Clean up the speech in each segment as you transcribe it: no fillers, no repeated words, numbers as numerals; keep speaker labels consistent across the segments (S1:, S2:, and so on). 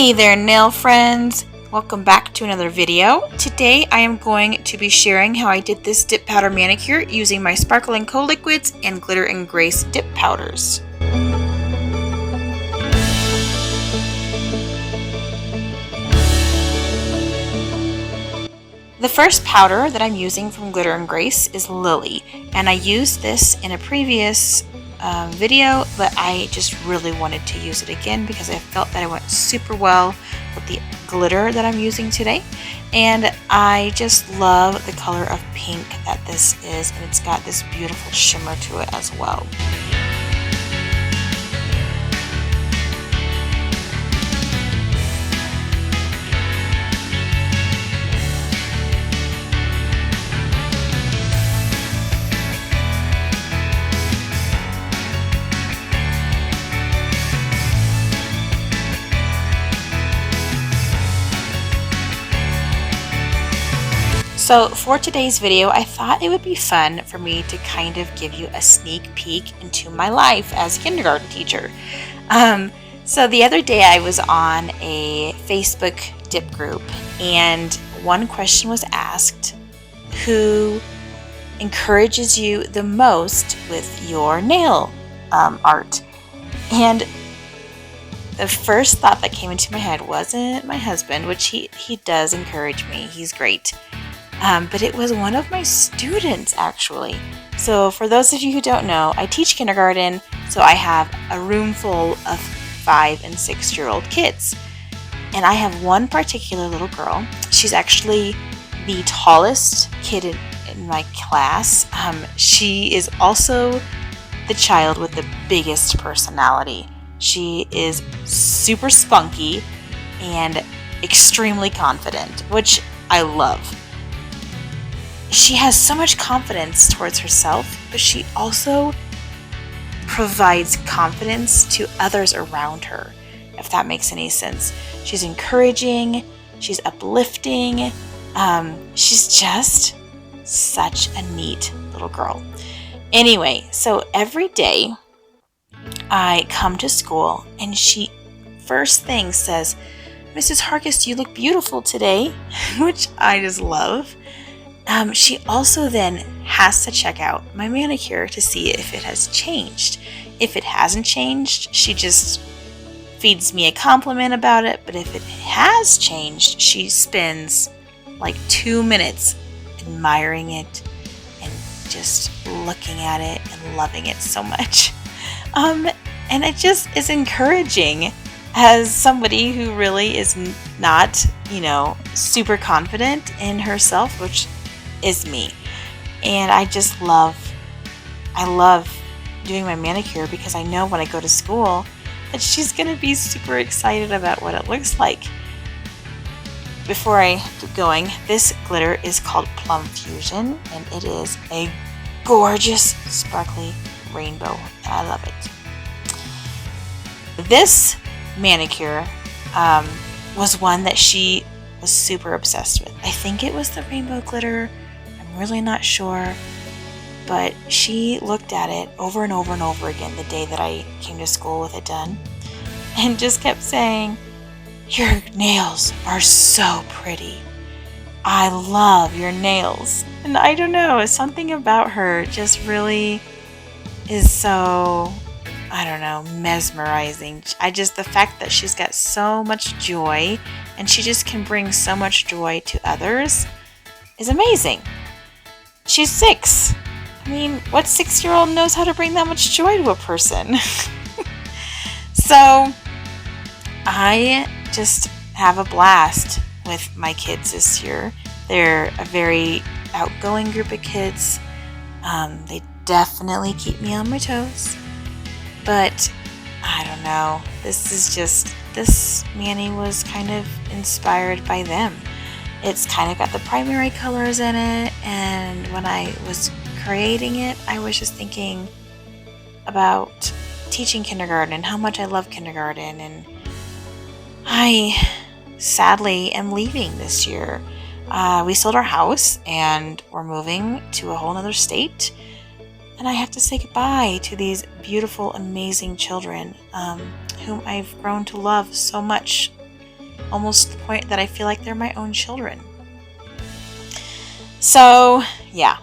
S1: Hey there, nail friends! Welcome back to another video. Today I am going to be sharing how I did this dip powder manicure using my Sparkle & Co liquids and Glitter and Grace dip powders. The first powder that I'm using from Glitter and Grace is Lily, and I used this in a previous video, but I just really wanted to use it again because I felt that it went super well with the glitter that I'm using today. And I just love the color of pink that this is, and it's got this beautiful shimmer to it as well. So for today's video, I thought it would be fun for me to kind of give you a sneak peek into my life as a kindergarten teacher. So the other day I was on a Facebook dip group, and one question was asked: who encourages you the most with your nail art? And the first thought that came into my head wasn't my husband, which he does encourage me. He's great. But it was one of my students, actually. So for those of you who don't know, I teach kindergarten, so I have a room full of 5- and 6-year-old kids. And I have one particular little girl. She's actually the tallest kid in my class. She is also the child with the biggest personality. She is super spunky and extremely confident, which I love. She has so much confidence towards herself, but she also provides confidence to others around her, if that makes any sense. She's encouraging, she's uplifting, she's just such a neat little girl. Anyway, so every day I come to school and she first thing says, "Mrs. Hargis, you look beautiful today," which I just love. She also then has to check out my manicure to see if it has changed. If it hasn't changed, she just feeds me a compliment about it. But if it has changed, she spends like 2 minutes admiring it and just looking at it and loving it so much. And it just is encouraging as somebody who really is not, super confident in herself, which is me. And I love doing my manicure because I know when I go to school that she's going to be super excited about what it looks like. Before I keep going, this glitter is called Plum Fusion, and it is a gorgeous sparkly rainbow, and I love it. This manicure was one that she was super obsessed with. I think it was the rainbow glitter. I'm really not sure, but she looked at it over and over and over again the day that I came to school with it done, and just kept saying, "Your nails are so pretty. I love your nails." And I don't know, something about her just really is so, mesmerizing. The fact that she's got so much joy and she just can bring so much joy to others is amazing. She's 6. I mean, what 6-year-old knows how to bring that much joy to a person? So I just have a blast with my kids this year. They're a very outgoing group of kids. They definitely keep me on my toes. But I don't know. This mani was kind of inspired by them. It's kind of got the primary colors in it, and when I was creating it, I was just thinking about teaching kindergarten and how much I love kindergarten, and I sadly am leaving this year. We sold our house and we're moving to a whole nother state, and I have to say goodbye to these beautiful, amazing children whom I've grown to love so much. almost to the point that I feel like they're my own children. So yeah,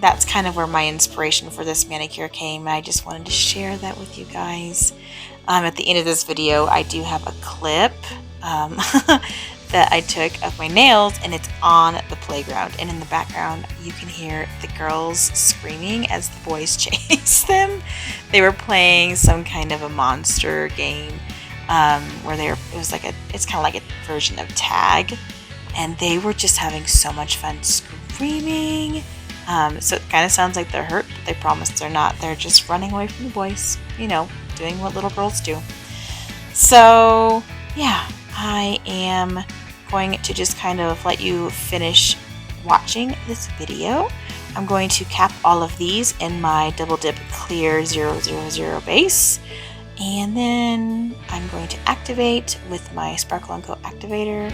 S1: that's kind of where my inspiration for this manicure came. I just wanted to share that with you guys. At the end of this video, I do have a clip that I took of my nails, and it's on the playground. And in the background, you can hear the girls screaming as the boys chase them. They were playing some kind of a monster game where it's kind of like a version of tag, and they were just having so much fun screaming. So it kind of sounds like they're hurt, but they promise they're not. They're just running away from the boys, doing what little girls do. So yeah, I am going to just kind of let you finish watching this video. I'm going to cap all of these in my double dip clear 000 base, and then I'm going to activate with my Sparkle & Co activator.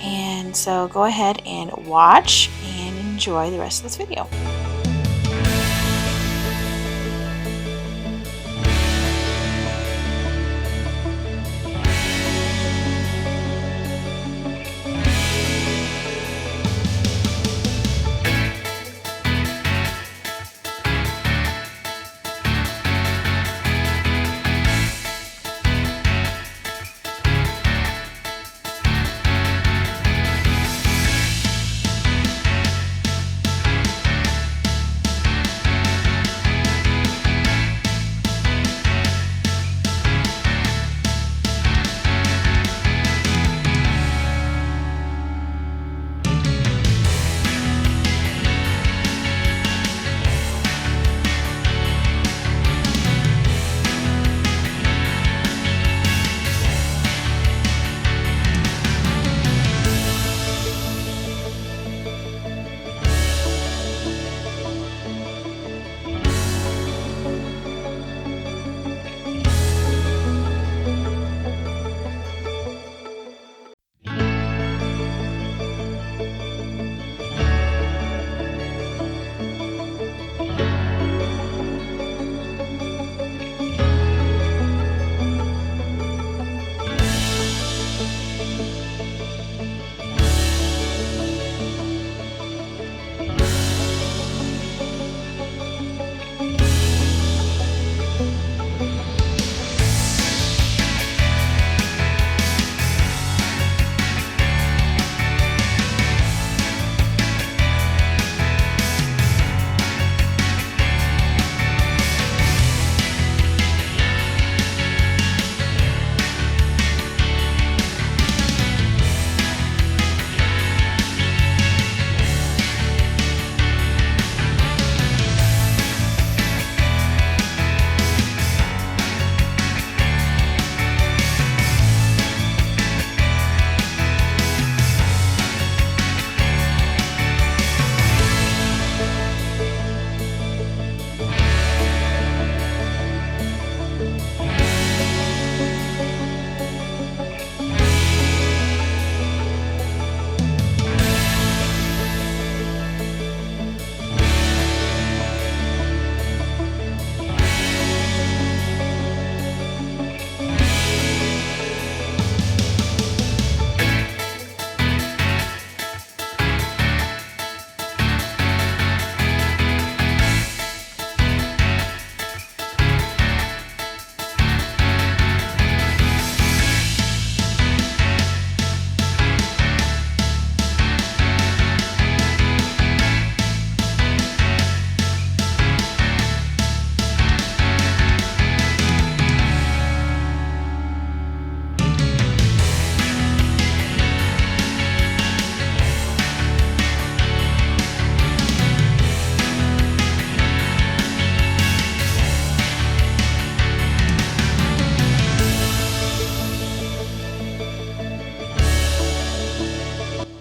S1: And so go ahead and watch and enjoy the rest of this video.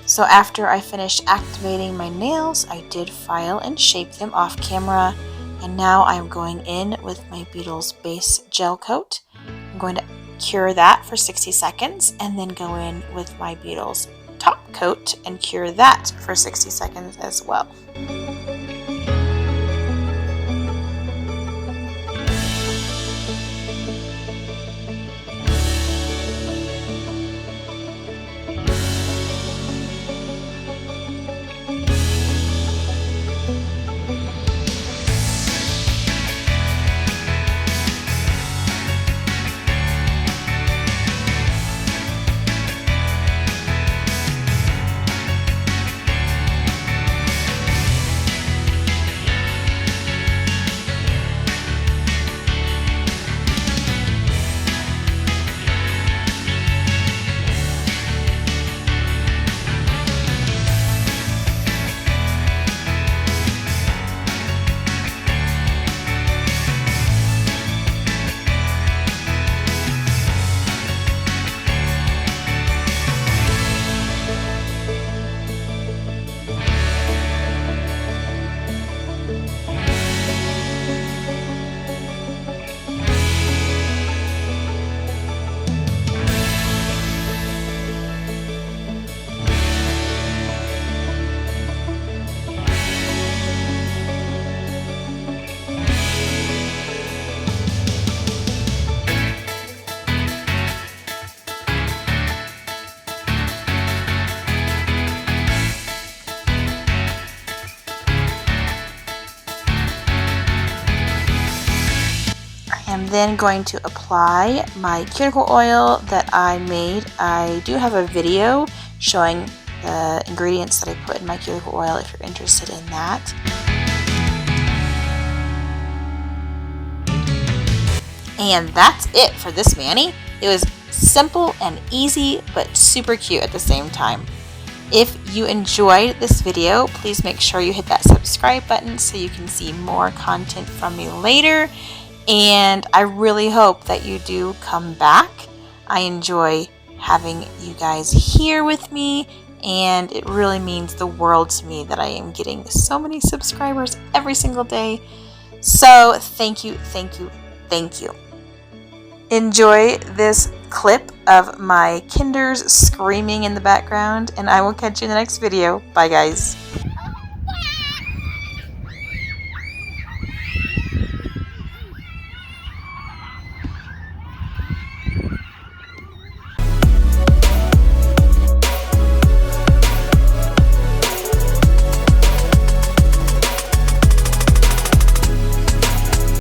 S1: So after I finished activating my nails, I did file and shape them off camera. And now I'm going in with my Beetles base gel coat. I'm going to cure that for 60 seconds and then go in with my Beetles top coat and cure that for 60 seconds as well. then going to apply my cuticle oil that I made. I do have a video showing the ingredients that I put in my cuticle oil if you're interested in that. And that's it for this mani. It was simple and easy, but super cute at the same time. If you enjoyed this video, please make sure you hit that subscribe button so you can see more content from me later. And I really hope that you do come back. I enjoy having you guys here with me, and it really means the world to me that I am getting so many subscribers every single day. So thank you, thank you, thank you. Enjoy this clip of my kinders screaming in the background, and I will catch you in the next video. Bye, guys.